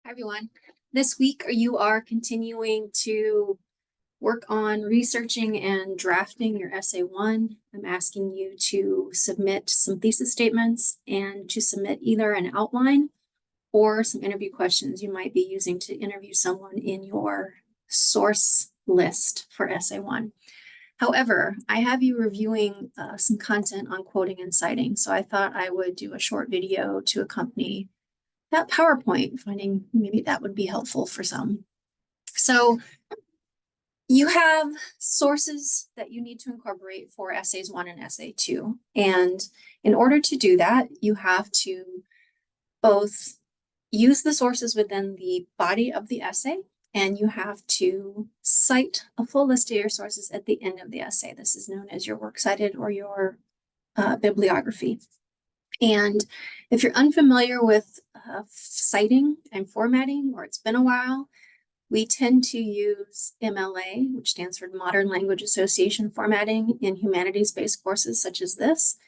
Hi, everyone. This week, you are continuing to work on researching and drafting your essay one. I'm asking you to submit some thesis statements and to submit either an outline or some interview questions you might be using to interview someone in your source list for essay one. However, I have you reviewing some content on quoting and citing, so I thought I would do a short video to accompany that PowerPoint, finding maybe that would be helpful for some. So you have sources that you need to incorporate for essays one and essay two. And in order to do that, you have to both use the sources within the body of the essay, and you have to cite a full list of your sources at the end of the essay. This is known as your works cited or your bibliography. And if you're unfamiliar with citing and formatting, or it's been a while, we tend to use MLA, which stands for Modern Language Association formatting in humanities-based courses such as this.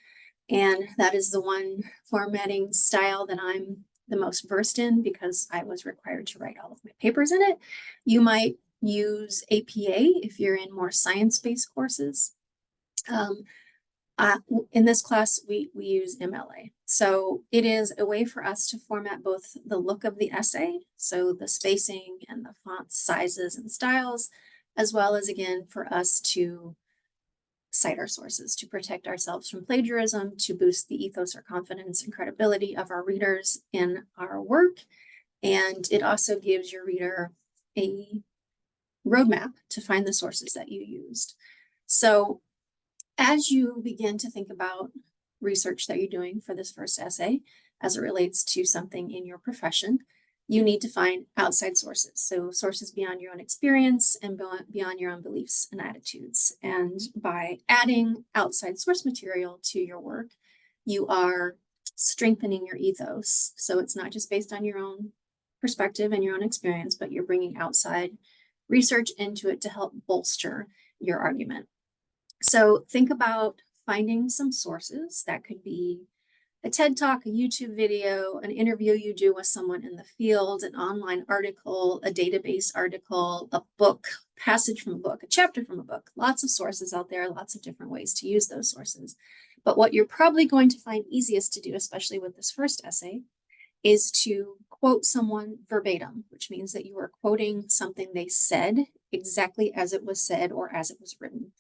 And that is the one formatting style that I'm the most versed in because I was required to write all of my papers in it. You might use APA if you're in more science-based courses. In this class, we use MLA. So it is a way for us to format both the look of the essay, so the spacing and the font sizes and styles, as well as, again, for us to cite our sources, to protect ourselves from plagiarism, to boost the ethos or confidence and credibility of our readers in our work. And it also gives your reader a roadmap to find the sources that you used. So as you begin to think about research that you're doing for this first essay, as it relates to something in your profession, you need to find outside sources. So sources beyond your own experience and beyond your own beliefs and attitudes. And by adding outside source material to your work, you are strengthening your ethos. So it's not just based on your own perspective and your own experience, but you're bringing outside research into it to help bolster your argument. So think about finding some sources. That could be a TED Talk, a YouTube video, an interview you do with someone in the field, an online article, a database article, a book, passage from a book, a chapter from a book. Lots of sources out there, lots of different ways to use those sources. But what you're probably going to find easiest to do, especially with this first essay, is to quote someone verbatim, which means that you are quoting something they said exactly as it was said or as it was written.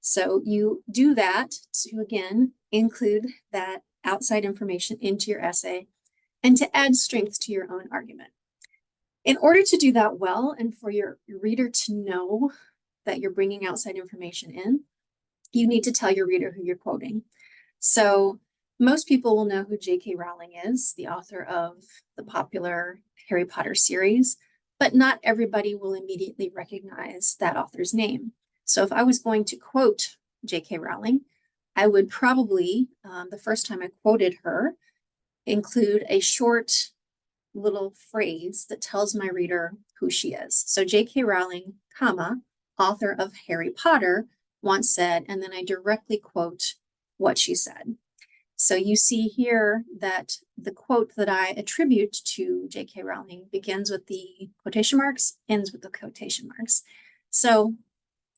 So you do that to, again, include that outside information into your essay and to add strength to your own argument. In order to do that well and for your reader to know that you're bringing outside information in, you need to tell your reader who you're quoting. So most people will know who J.K. Rowling is, the author of the popular Harry Potter series, but not everybody will immediately recognize that author's name. So if I was going to quote J.K. Rowling, I would probably, the first time I quoted her, include a short little phrase that tells my reader who she is. So J.K. Rowling, comma, author of Harry Potter, once said, and then I directly quote what she said. So you see here that the quote that I attribute to J.K. Rowling begins with the quotation marks, ends with the quotation marks. So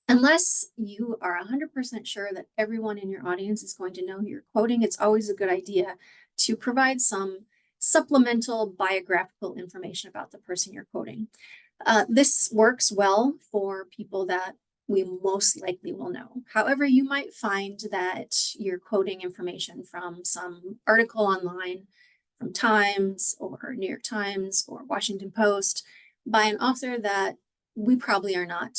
unless you are 100% sure that everyone in your audience is going to know who you're quoting, it's always a good idea to provide some supplemental biographical information about the person you're quoting. This works well for people that we most likely will know. However, you might find that you're quoting information from some article online from Times or New York Times or Washington Post by an author that we probably are not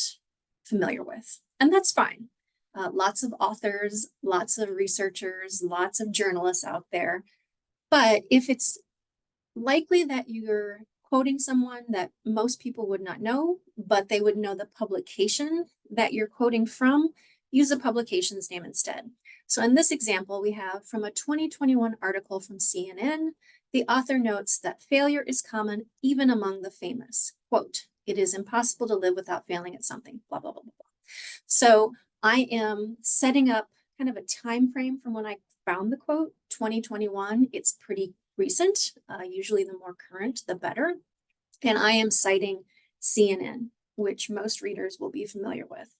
familiar with, and that's fine. Lots of authors, lots of researchers, lots of journalists out there. But if it's likely that you're quoting someone that most people would not know, but they would know the publication that you're quoting from, use a publication's name instead. So in this example, we have from a 2021 article from CNN, the author notes that failure is common even among the famous. Quote, "It is impossible to live without failing at something," blah, blah, blah, blah, blah. So I am setting up kind of a time frame from when I found the quote, 2021. It's pretty recent. Usually the more current, the better. And I am citing CNN, which most readers will be familiar with.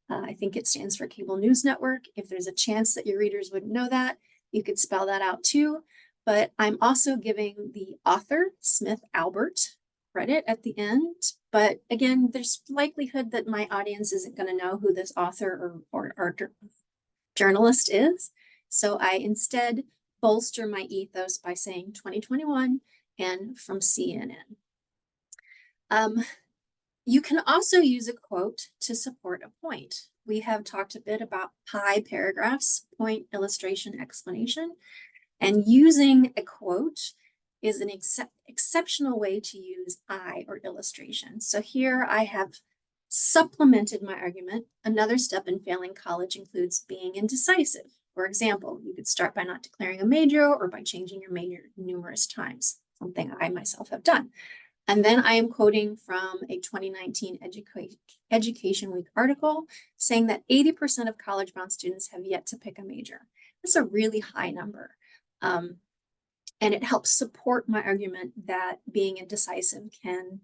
I think it stands for Cable News Network. If there's a chance that your readers wouldn't know that, you could spell that out too. But I'm also giving the author, Smith Albert, credit at the end. But again, there's likelihood that my audience isn't going to know who this author or journalist is. So I instead bolster my ethos by saying 2021 and from CNN. You can also use a quote to support a point. We have talked a bit about pie paragraphs, point, illustration, explanation, and using a quote is an exceptional way to use I or illustration. So here I have supplemented my argument. Another step in failing college includes being indecisive. For example, you could start by not declaring a major or by changing your major numerous times, something I myself have done. And then I am quoting from a 2019 Education Week article saying that 80% of college-bound students have yet to pick a major. That's a really high number. And it helps support my argument that being indecisive can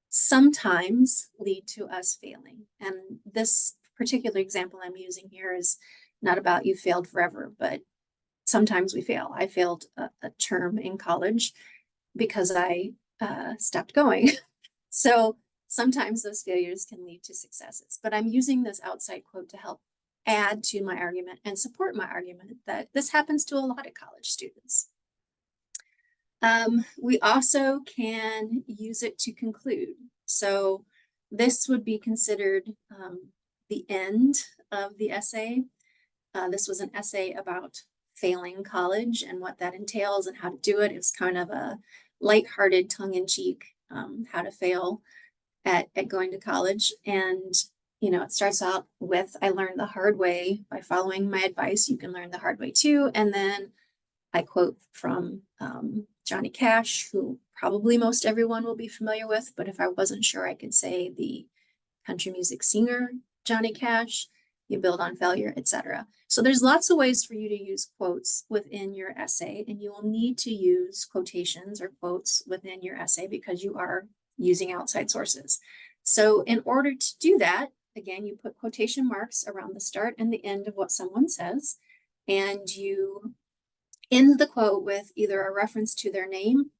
sometimes lead to us failing. And this particular example I'm using here is not about you failed forever, but sometimes we fail. I failed a term in college because I stopped going. So sometimes those failures can lead to successes, but I'm using this outside quote to help add to my argument and support my argument that this happens to a lot of college students. We also can use it to conclude. So this would be considered the end of the essay. This was an essay about failing college and what that entails and how to do it. It was kind of a lighthearted, tongue-in-cheek, how to fail at going to college. And, you know, it starts out with, I learned the hard way by following my advice. You can learn the hard way too. And then I quote from Johnny Cash, who probably most everyone will be familiar with, but if I wasn't sure, I could say the country music singer, Johnny Cash, you build on failure, etc. So there's lots of ways for you to use quotes within your essay, and you will need to use quotations or quotes within your essay because you are using outside sources. So in order to do that, again, you put quotation marks around the start and the end of what someone says, and you end the quote with either a reference to their name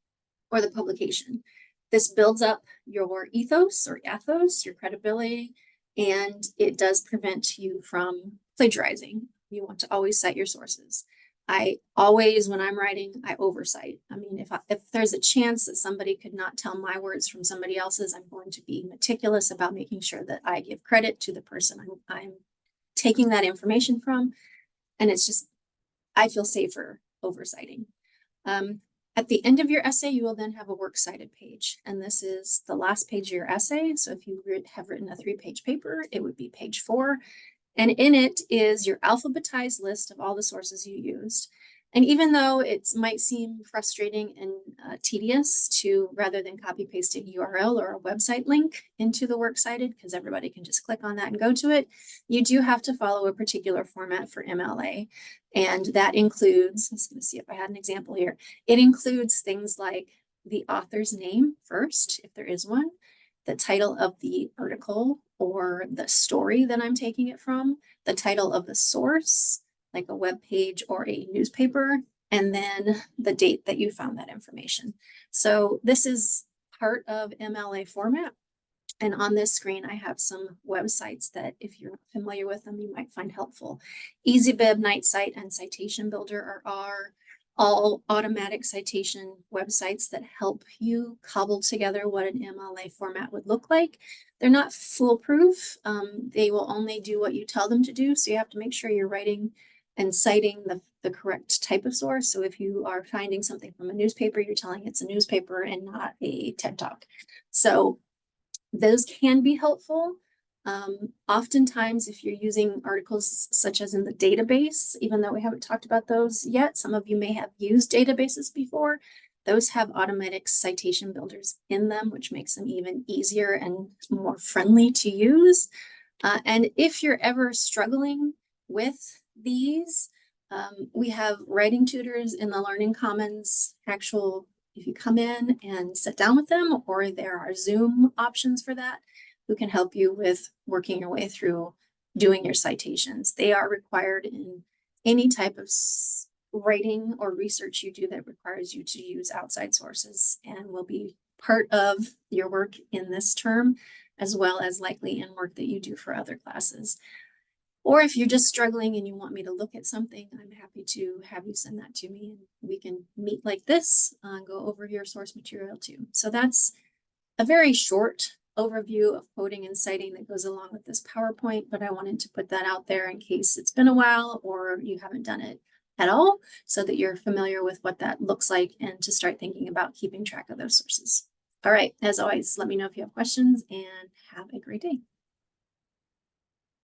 or the publication. This builds up your ethos or your credibility, and it does prevent you from plagiarizing. You want to always cite your sources. I always, when I'm writing, I oversight. I mean, if there's a chance that somebody could not tell my words from somebody else's, I'm going to be meticulous about making sure that I give credit to the person I'm taking that information from. And it's just, I feel safer oversighting. At the end of your essay, you will then have a works cited page, and this is the last page of your essay. So if you have written a 3-page paper, it would be page 4. And in it is your alphabetized list of all the sources you used. And even though it might seem frustrating and tedious to, rather than copy paste a URL or a website link into the works cited, because everybody can just click on that and go to it, you do have to follow a particular format for MLA. And that includes, I was going to see if I had an example here. It includes things like the author's name first, if there is one, the title of the article or the story that I'm taking it from, the title of the source, like a web page or a newspaper, and then the date that you found that information. So this is part of MLA format. And on this screen, I have some websites that, if you're not familiar with them, you might find helpful. EasyBib, NightCite, and Citation Builder are all automatic citation websites that help you cobble together what an MLA format would look like. They're not foolproof. They will only do what you tell them to do. So you have to make sure you're writing and citing the correct type of source. So if you are finding something from a newspaper, you're telling it's a newspaper and not a TED Talk. So those can be helpful. Oftentimes, if you're using articles such as in the database, even though we haven't talked about those yet, some of you may have used databases before. Those have automatic citation builders in them, which makes them even easier and more friendly to use. And if you're ever struggling with these, we have writing tutors in the Learning Commons actual if you come in and sit down with them, or there are Zoom options for that, who can help you with working your way through doing your citations. They are required in any type of writing or research you do that requires you to use outside sources, and will be part of your work in this term, as well as likely in work that you do for other classes. Or if you're just struggling and you want me to look at something, I'm happy to have you send that to me and we can meet like this, go over your source material too. So that's a very short overview of coding and citing that goes along with this PowerPoint, but I wanted to put that out there in case it's been a while or you haven't done it at all, so that you're familiar with what that looks like and to start thinking about keeping track of those sources. All right, as always, let me know if you have questions and have a great day.